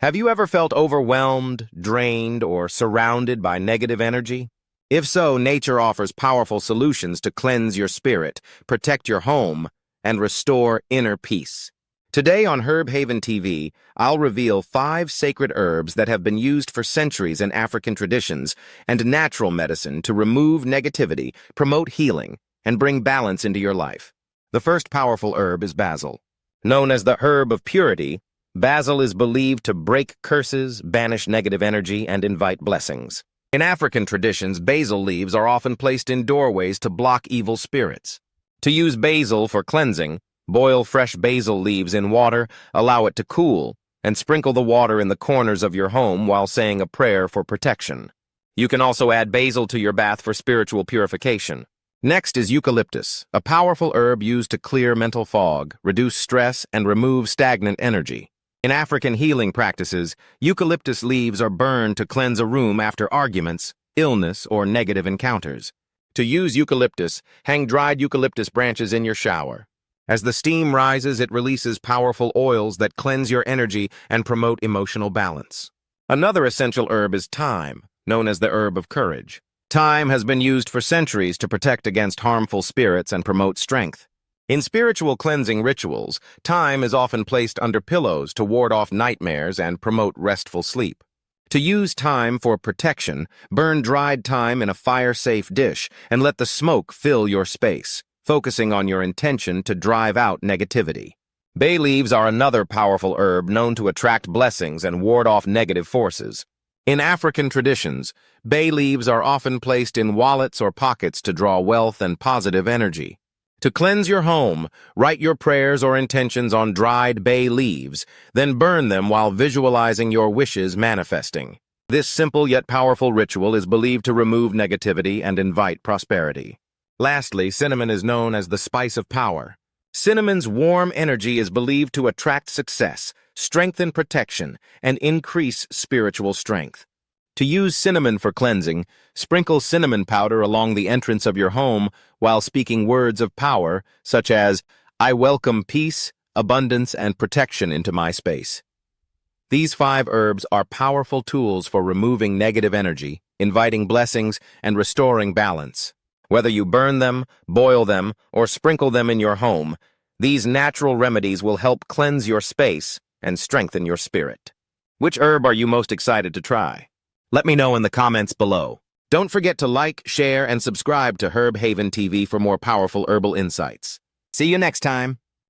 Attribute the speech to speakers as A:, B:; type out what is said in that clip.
A: Have you ever felt overwhelmed, drained, or surrounded by negative energy? If so, nature offers powerful solutions to cleanse your spirit, protect your home, and restore inner peace. Today on Herb Haven TV, I'll reveal 5 sacred herbs that have been used for centuries in African traditions and natural medicine to remove negativity, promote healing, and bring balance into your life. The first powerful herb is basil. Known as the herb of purity, basil is believed to break curses, banish negative energy, and invite blessings. In African traditions, basil leaves are often placed in doorways to block evil spirits. To use basil for cleansing, boil fresh basil leaves in water, allow it to cool, and sprinkle the water in the corners of your home while saying a prayer for protection. You can also add basil to your bath for spiritual purification. Next is eucalyptus, a powerful herb used to clear mental fog, reduce stress, and remove stagnant energy. In African healing practices, eucalyptus leaves are burned to cleanse a room after arguments, illness, or negative encounters. To use eucalyptus, hang dried eucalyptus branches in your shower. As the steam rises, it releases powerful oils that cleanse your energy and promote emotional balance. Another essential herb is thyme, known as the herb of courage. Thyme has been used for centuries to protect against harmful spirits and promote strength. In spiritual cleansing rituals, thyme is often placed under pillows to ward off nightmares and promote restful sleep. To use thyme for protection, burn dried thyme in a fire-safe dish and let the smoke fill your space, focusing on your intention to drive out negativity. Bay leaves are another powerful herb known to attract blessings and ward off negative forces. In African traditions, bay leaves are often placed in wallets or pockets to draw wealth and positive energy. To cleanse your home, write your prayers or intentions on dried bay leaves, then burn them while visualizing your wishes manifesting. This simple yet powerful ritual is believed to remove negativity and invite prosperity. Lastly, cinnamon is known as the spice of power. Cinnamon's warm energy is believed to attract success, strengthen protection, and increase spiritual strength. To use cinnamon for cleansing, sprinkle cinnamon powder along the entrance of your home while speaking words of power, such as, "I welcome peace, abundance, and protection into my space." These 5 herbs are powerful tools for removing negative energy, inviting blessings, and restoring balance. Whether you burn them, boil them, or sprinkle them in your home, these natural remedies will help cleanse your space and strengthen your spirit. Which herb are you most excited to try? Let me know in the comments below. Don't forget to like, share, and subscribe to Herb Haven TV for more powerful herbal insights. See you next time.